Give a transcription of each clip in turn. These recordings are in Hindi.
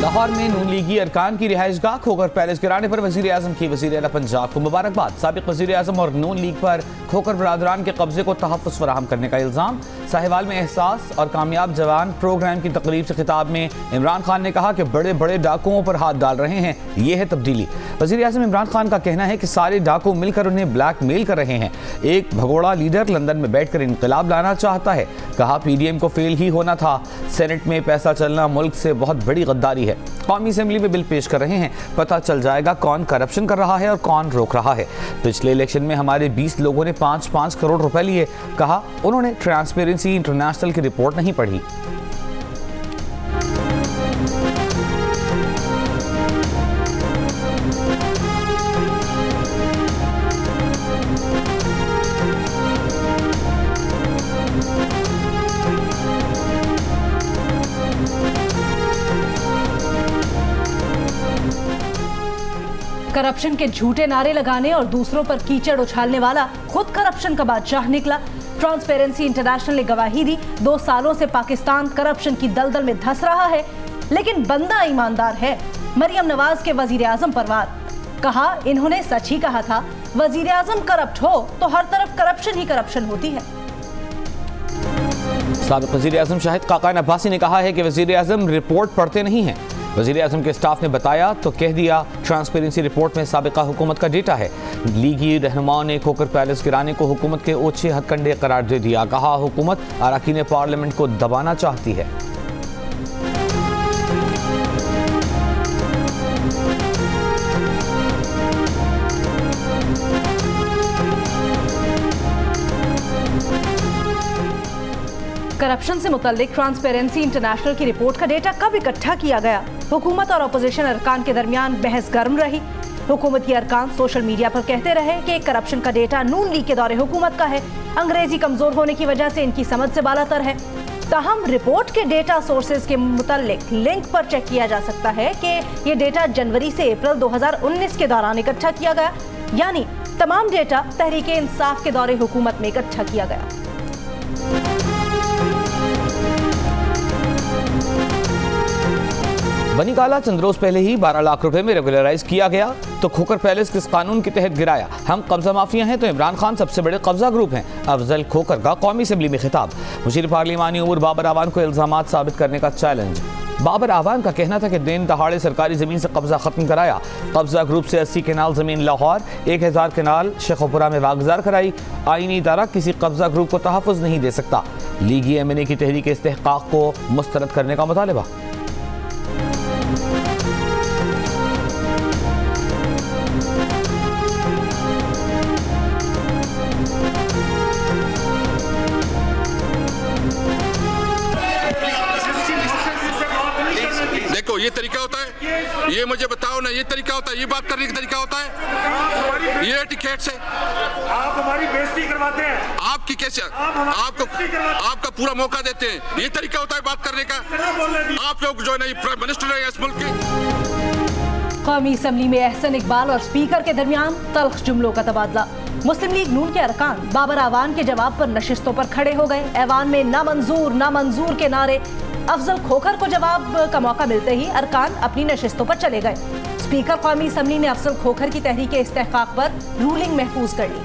लाहौर में नून लीगी अरकान की रिहाइशगाह खोकर पैलेस गिराने पर वजीर आजम की वजीर आला पंजाब को मुबारकबाद। साबिक वजीर आजम और नून लीग पर खोकर बरादरान के कब्जे को तहफ़्फ़ुज़ फराहम करने का इल्ज़ाम। साहिवाल में एहसास और कामयाब जवान प्रोग्राम की तकरीब से खिताब में इमरान खान ने कहा कि बड़े बड़े डाकुओं पर हाथ डाल रहे हैं, ये है तब्दीली। वजीर आजम इमरान खान का कहना है कि सारे डाकू मिलकर उन्हें ब्लैकमेल कर रहे हैं। एक भगोड़ा लीडर लंदन में बैठकर इनकलाब लाना चाहता है। कहा PDM को फेल ही होना था। सेनेट में पैसा चलना मुल्क से बहुत बड़ी गद्दारी है। कौमी असेंबली में बिल पेश कर रहे हैं, पता चल जाएगा कौन करप्शन कर रहा है और कौन रोक रहा है। पिछले इलेक्शन में हमारे 20 लोगों ने 5-5 करोड़ रुपए लिए। कहा उन्होंने ट्रांसपेरेंसी इंटरनेशनल की रिपोर्ट नहीं पढ़ी। करप्शन के झूठे नारे लगाने और दूसरों पर कीचड़ उछालने वाला खुद करप्शन का बादशाह निकला। ट्रांसपेरेंसी इंटरनेशनल ने गवाही दी, 2 सालों से पाकिस्तान करप्शन की दलदल में धंस रहा है, लेकिन बंदा ईमानदार है। मरियम नवाज के वजीर आजम पर वार। कहा इन्होंने सच ही कहा था, वजीर आजम करप्ट हो तो हर तरफ करप्शन ही करप्शन होती है। साबिक वजीर आजम शाहिद काकान अब्बासी ने कहा है कि वजीर आजम रिपोर्ट पढ़ते नहीं हैं। वजीर आजम के स्टाफ ने बताया तो कह दिया। ट्रांसपेरेंसी रिपोर्ट में साबिका हुकूमत का डेटा है। लीगी रहनुमाओं ने खोकर पैलेस गिराने को हुकूमत के ओछे हथकंडे करार दे दिया। कहा हुकूमत अरकान पार्लियामेंट को दबाना चाहती है। करप्शन से मुतल्लिक ट्रांसपेरेंसी इंटरनेशनल की रिपोर्ट का डेटा कब इकट्ठा किया गया? हुकूमत और अपोजिशन अरकान के दरमियान बहस गर्म रही। हुकूमती अरकान सोशल मीडिया पर कहते रहे कि करप्शन का डेटा नून लीग के दौरे हुकूमत का है, अंग्रेजी कमजोर होने की वजह से इनकी समझ से बालातर है। ताहम रिपोर्ट के डेटा सोर्सेज के मुतल्लिक लिंक पर चेक किया जा सकता है कि ये डेटा जनवरी से अप्रैल 2019 के दौरान इकट्ठा किया गया, यानी तमाम डेटा तहरीके इंसाफ के दौरे हुकूमत में इकट्ठा किया गया। बनी काला चंद रोज पहले ही 12 लाख रुपए में रेगुलराइज किया गया तो खोकर पैलेस किस कानून के तहत गिराया? हम कब्जा माफिया हैं तो इमरान खान सबसे बड़े कब्जा ग्रुप हैं। अफजल खोकर का कौमी असेंबली में खिताब। मुशीर पार्लिमानी उमर बाबर आवान को इल्जामात साबित करने का चैलेंज। बाबर आवान का कहना था कि दिन दहाड़े सरकारी जमीन से कब्जा खत्म कराया। कब्जा ग्रुप से 80 केनाल जमीन लाहौर, 1000 केनाल शेखोपुरा में वागजार कराई। आईनी इदारा किसी कब्जा ग्रुप को तहफ़्फ़ुज़ नहीं दे सकता। लीगी MNA की तहरीक इस्तेहकाक को मुस्तरद करने का मुतालबा। देखो ये तरीका होता है, ये मुझे बताओ ना, ये तरीका होता है, ये बात करने का तरीका होता है, ये टिकट से आप हमारी बेइज्जती करवाते हैं। आपकी कैसे आपका पूरा मौका देते हैं, ये तरीका होता है बात करने का। आप लोग जो है ना प्राइम मिनिस्टर है इस मुल्क के। कौमी असेंबली में एहसन इकबाल और स्पीकर के दरमियान तल्ख जुमलों का तबादला। मुस्लिम लीग नून के अरकान बाबर आवान के जवाब पर नशिस्तों पर खड़े हो गए। ऐवान में नामंजूर के नारे। अफजल खोखर को जवाब का मौका मिलते ही अरकान अपनी नशिस्तों पर चले गए। स्पीकर कौमी असेंबली ने अफजल खोखर की तहरीक इस्तेहकाक पर रूलिंग महफूज कर ली।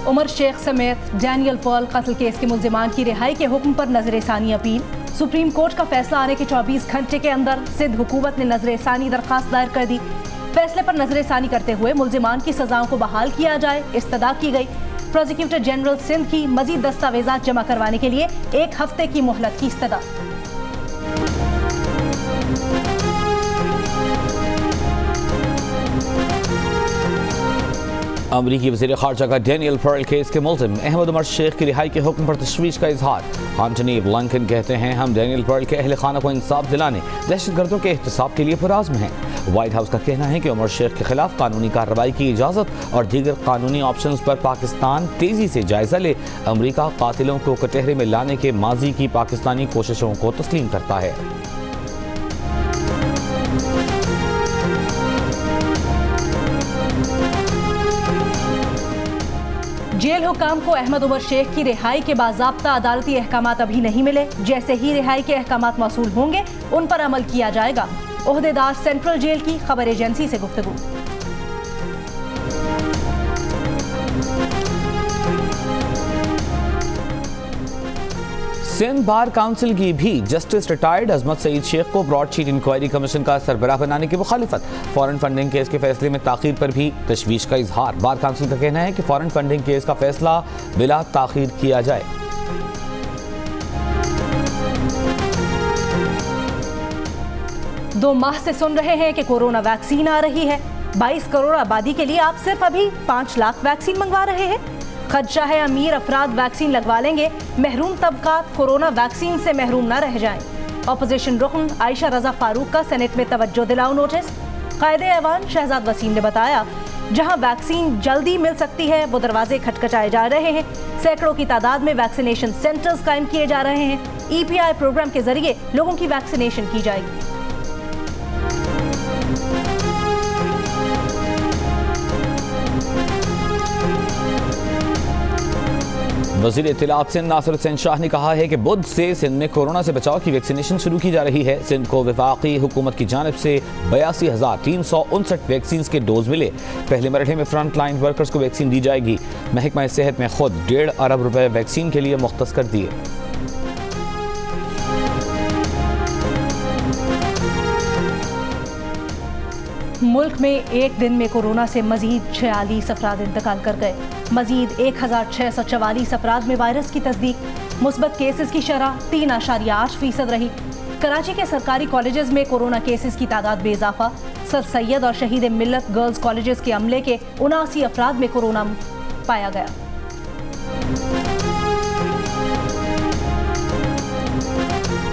उमर शेख समेत डैनियल पर्ल कत्ल केस के मुल्जिमान की रिहाई के हुक्म पर नजरसानी अपील। सुप्रीम कोर्ट का फैसला आने के 24 घंटे के अंदर सिंध हुकूमत ने नजरसानी दरखास्त दायर कर दी। फैसले पर नजरसानी करते हुए मुल्जिमान की सजाओं को बहाल किया जाए इस्तदा की गई। प्रोसिक्यूटर जनरल सिंध की मजीद दस्तावेजात जमा करवाने के लिए 1 हफ्ते की मोहलत की इस्तदा। अमरीकी वज़ीर ख़ारजा का डैनियल पर्ल केस के मुल्ज़िम अहमद उमर शेख की रिहाई के हुक्म पर तशवीश का इजहार। एंटनी ब्लिंकन कहते हैं हम डैनियल पर्ल के अहल खाना को इंसाफ दिलाने दहशतगर्दों के एहतसाब के लिए पुराज़्म हैं। व्हाइट हाउस का कहना है कि उमर शेख के खिलाफ कानूनी कार्रवाई की इजाज़त और दीगर कानूनी ऑप्शंस पर पाकिस्तान तेज़ी से जायज़ा ले। अमरीका कातिलों को कटहरे में लाने के माजी की पाकिस्तानी कोशिशों को तस्लीम करता है। जेल हुकाम को अहमद उमर शेख की रिहाई के बाज़ाब्ता अदालती अहकामात अभी नहीं मिले। जैसे ही रिहाई के अहकामात मौसूल होंगे उन पर अमल किया जाएगा। ओहदेदार सेंट्रल जेल की खबर एजेंसी से गुफ्तगू। सिंध बार काउंसिल की भी जस्टिस रिटायर्ड अजमत सईद शेख को ब्रॉडशीट इंक्वायरी कमीशन का सरबराह बनाने की मुखालिफत। फॉरेन फंडिंग केस के फैसले में ताखीर पर भी तशवीश का इजहार। बार काउंसिल का कहना है कि फॉरेन फंडिंग केस का फैसला बिला ताखीर किया जाए। दो माह से सुन रहे हैं कि कोरोना वैक्सीन आ रही है। 22 करोड़ आबादी के लिए आप सिर्फ अभी 5 लाख वैक्सीन मंगवा रहे हैं। खदशा है अमीर अफराद वैक्सीन लगवा लेंगे, महरूम तबकात कोरोना वैक्सीन से महरूम न रह जाएं। अपोजिशन रुकन आयशा रजा फारूक का सेनेट में तवज्जो दिलाओ नोटिस। कायदे ऐवान शहजाद वसीम ने बताया, जहां वैक्सीन जल्दी मिल सकती है वो दरवाजे खटखटाए जा रहे हैं। सैकड़ों की तादाद में वैक्सीनेशन सेंटर्स कायम किए जा रहे हैं। EPI प्रोग्राम के जरिए लोगों की वैक्सीनेशन की जाएगी। वज़ीर इत्तलात सिंध नासिर हुसैन शाह ने कहा है कि बुध से सिंध में कोरोना से बचाव की वैक्सीनेशन शुरू की जा रही है। सिंध को वफाकी हुकूमत की जानिब से 82,359 वैक्सीन के डोज मिले। पहले मरहले में फ्रंट लाइन वर्कर्स को वैक्सीन दी जाएगी। महकमा सेहत में खुद 1.5 अरब रुपए वैक्सीन के लिए मुख्तस कर दिए। मुल्क में एक दिन में कोरोना से मजीद 46 अफराद इंतकाल कर गए। मजीद 1644 अफराद में वायरस की तस्दीक। मुस्बत केसेस की शरह 3.8% रही। कराची के सरकारी कॉलेजेस में कोरोना केसेस की तादाद में इजाफा। सर सैयद और शहीद मिल्लत गर्ल्स कॉलेजेस के अमले के 79 अफराद में कोरोना पाया गया।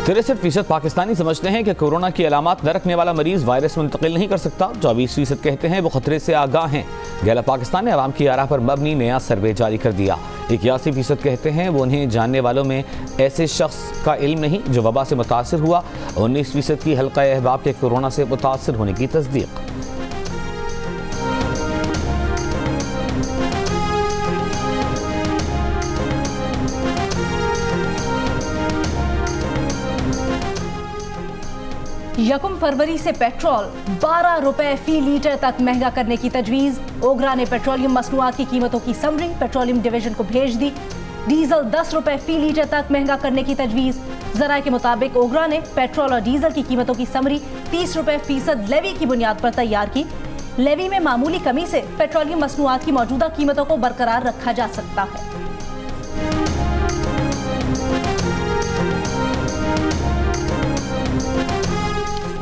63% पाकिस्तानी समझते हैं कि कोरोना की अलामात न रखने वाला मरीज वायरस मुंतकिल नहीं कर सकता। 24% कहते हैं वो खतरे से आगाह हैं। गैला पाकिस्तान ने आवाम की आरा पर मबनी नया सर्वे जारी कर दिया। 81% कहते हैं वो उन्हें जानने वालों में ऐसे शख्स का इल्म नहीं जो वबा से मुतासर हुआ। 19% की हल्का अहबाब के कोरोना से मुतासर होने की तस्दीक। यकम फरवरी से पेट्रोल 12 रुपए फी लीटर तक महंगा करने की तजवीज़। ओगरा ने पेट्रोलियम मसनूआत की कीमतों की समरी पेट्रोलियम डिवीजन को भेज दी। डीजल 10 रुपए फी लीटर तक महंगा करने की तजवीज़। जराए के मुताबिक ओगरा ने पेट्रोल और डीजल की कीमतों की समरी 30 रुपए फीसद लेवी की बुनियाद पर तैयार की। लेवी में मामूली कमी से पेट्रोलियम मसनूआत की मौजूदा कीमतों को बरकरार रखा जा सकता है।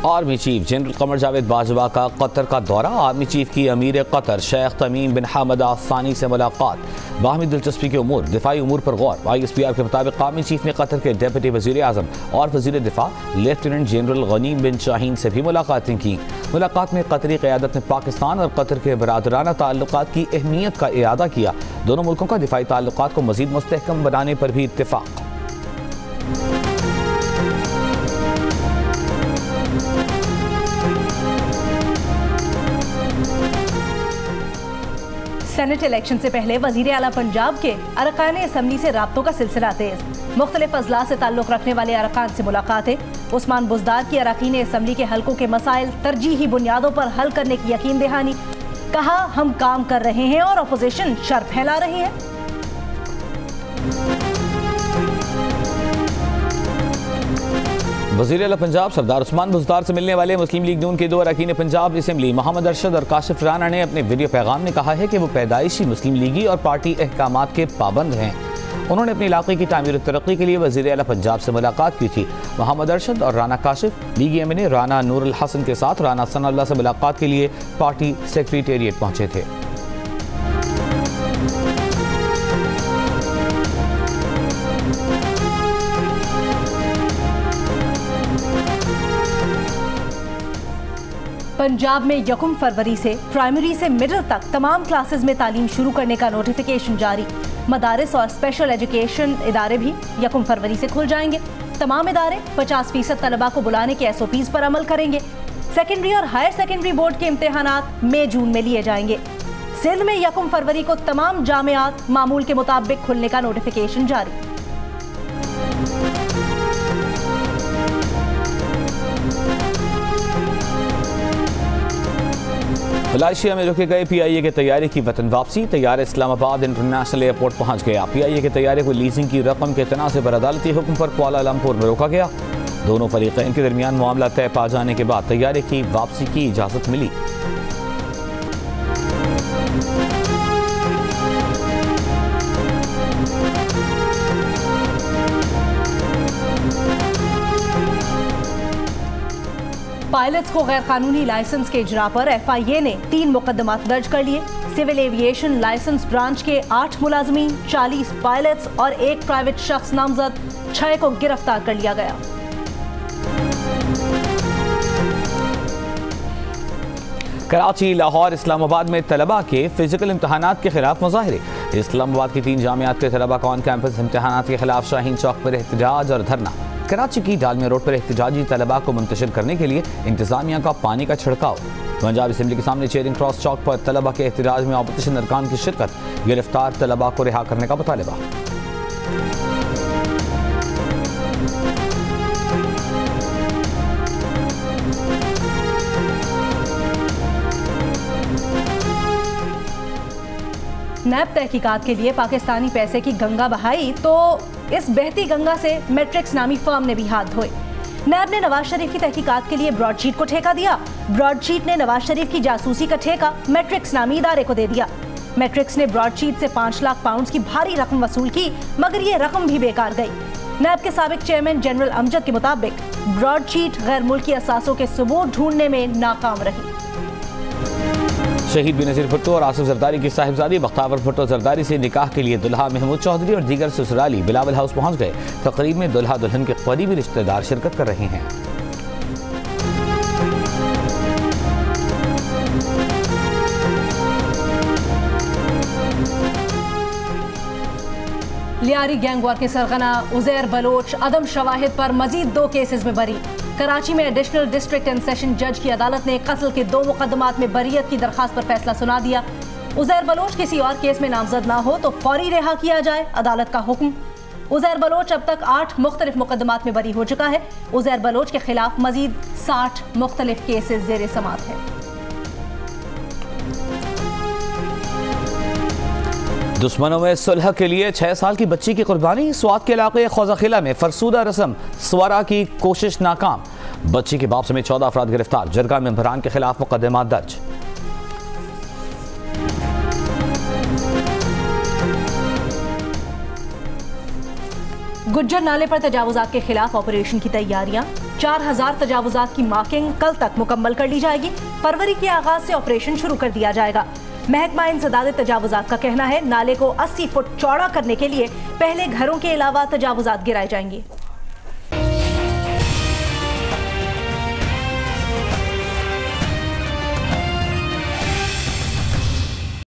Army chief general Qamar Javed Bajwa का कतर का दौरा। आर्मी चीफ की अमीर कतर शेख तमीम बिन हमद आल सानी से मुलाकात। बाहमी दिलचस्पी के उमूर दिफाई उमूर पर गौर। ISPR के मुताबिक आर्मी चीफ ने कतर के डेप्यूटी वज़ीर आज़म और वज़ीर दिफा लेफ्टिनेंट जनरल गनीम बिन शाहीन से भी मुलाकातें की। मुलाकात में कतरी क़यादत ने पाकिस्तान और कतर के बरादराना ताल्लुकात की अहमियत का इआदा किया। दोनों मुल्कों का दिफाई ताल्लुकात को मज़ीद मुस्तहकम बनाने पर भी इत्तेफाक। सेनेट इलेक्शन से पहले वजीर आला पंजाब के अरकान असम्बली से राब्तों का सिलसिला तेज। मुख्तलिफ अजला से ताल्लुक रखने वाले अरकान से मुलाकातें। उस्मान बुज़दार की अरकान असम्बली के हल्कों के मसाइल तरजीही बुनियादों पर हल करने की यकीन दहानी। कहा, हम काम कर रहे हैं और अपोजिशन शर फैला रही है। वज़ीर आला पंजाब सरदार उस्मान बुज़दार से मिलने वाले मुस्लिम लीग नून के 2 अरकान पंजाब असम्बली मोहम्मद अरशद और काशिफ राना ने अपने वीडियो पैगाम में कहा है कि वो पैदाइशी मुस्लिम लीगी और पार्टी अहकामात के पाबंद हैं। उन्होंने अपने इलाके की तामीर और तरक्की के लिए वज़ीर आला पंजाब से मुलाकात की थी। मोहम्मद अरशद और राना काशिफ लीगी एमएनए राना नूरुल हसन के साथ राना सनाउल्लाह से मुलाकात के लिए पार्टी सेक्रेटेरिएट पहुंचे थे। पंजाब में 1 फरवरी से प्राइमरी से मिडिल तक तमाम क्लासेस में तालीम शुरू करने का नोटिफिकेशन जारी। मदारिस और स्पेशल एजुकेशन इदारे भी 1 फरवरी से खुल जाएंगे। तमाम इदारे 50% तलबा को बुलाने के SOPs पर अमल करेंगे। सेकेंडरी और हायर सेकेंडरी बोर्ड के इम्तिहानात मई जून में लिए जाएंगे। सिंध में 1 फरवरी को तमाम जामियात मामूल के मुताबिक खुलने का नोटिफिकेशन जारी। मलेशिया में रुके गए PIA के तैयारे की वतन वापसी। तैयारा इस्लामाबाद इंटरनेशनल एयरपोर्ट पहुंच गया। PIA के तैयारे को लीजिंग की रकम के तनाज़े पर अदालती हुक्म पर कुआलालंपुर में रोका गया। दोनों फरीक़ैन के दरमियान मामला तय पा जाने के बाद तैयारे की वापसी की इजाज़त मिली। पायलट्स को गैर कानूनी लाइसेंस के इजरा पर FIA ने 3 मुकदमात दर्ज कर लिए। सिविल एविएशन लाइसेंस ब्रांच के 8 मुलाजमीन, 40 पायलट्स और 1 प्राइवेट शख्स नामजद 6 को गिरफ्तार कर लिया गया। कराची, लाहौर, इस्लामाबाद में तलबा के फिजिकल इम्तहानात के खिलाफ मुजाहिरे। इस्लामाबाद की 3 जामियात के तलबा का ऑन कैंपस इम्तहानात के खिलाफ शाहीन चौक पर एहतजाज और धरना। कराची की डालमिया रोड पर एहतजाजी तलबा को मुंतशिर करने के लिए इंतजामिया का पानी का छिड़काव। पंजाब असेंबली के सामने चेयरिंग क्रॉस चौक पर तलबा के एहतजाज में ऑपोजिशन अरकान की शिरकत। गिरफ्तार तलबा को रिहा करने का मुतालबा। नैब तहकीकात के लिए पाकिस्तानी पैसे की गंगा बहाई तो इस बहती गंगा से मैट्रिक्स नामी फर्म ने भी हाथ धोए। नैब ने नवाज शरीफ की तहकीकात के लिए ब्रॉडशीट को ठेका दिया। ब्रॉडशीट ने नवाज शरीफ की जासूसी का ठेका मैट्रिक्स नामी इदारे को दे दिया। मैट्रिक्स ने ब्रॉडशीट से 5 लाख पाउंड की भारी रकम वसूल की, मगर ये रकम भी बेकार गई। नैब के साबिक चेयरमैन जनरल अमजद के मुताबिक ब्रॉडशीट गैर मुल्की असासों के सबूत ढूंढने में नाकाम रही। शहीद बेनज़ीर भुट्टो और आसिफ जरदारी की साहिबजादी बख्तावर भुट्टो जरदारी से निकाह के लिए दुल्हा महमूद चौधरी और दीगर ससुराली बिलावल हाउस पहुंच गए। तकरीब में दुल्हा दुल्हन के करीबी रिश्तेदार शिरकत कर रहे हैं। लियारी गैंग वॉर के सरगना उज़ैर बलोच अदम शवाहिद पर मजीद 2 केसेस में बरी। कराची में एडिशनल डिस्ट्रिक्ट एंड सेशन जज की अदालत ने कत्ल के 2 मुकदमात में बरीयत की दरखास्त पर फैसला सुना दिया। उज़ैर बलोच किसी और केस में नामजद ना हो तो फौरी रिहा किया जाए, अदालत का हुक्म। उज़ैर बलोच अब तक 8 मुख्तलिफ मुकदमात में बरी हो चुका है। उज़ैर बलोच के खिलाफ मजीद 60 मुख्तलिफ केसेस ज़ेरे समात है। दुश्मनों में सुलह के लिए 6 साल की बच्ची की कुर्बानी। स्वात के इलाके खौजाखिला में फरसूदा रस्म स्वरा की कोशिश नाकाम। बच्ची के बाप समेत 14 अफराद गिरफ्तार। जरगा मेंबरान के खिलाफ मुकदमा दर्ज। गुज्जर नाले पर तजावुजात के खिलाफ ऑपरेशन की तैयारियां। 4000 तजावुजात की मार्किंग कल तक मुकम्मल कर ली जाएगी। फरवरी के आगाज से ऑपरेशन शुरू कर दिया जाएगा। महकमा इंसदाद तजावुजात का कहना है नाले को 80 फुट चौड़ा करने के लिए पहले घरों के अलावा तजावुजात गिराए जाएंगे।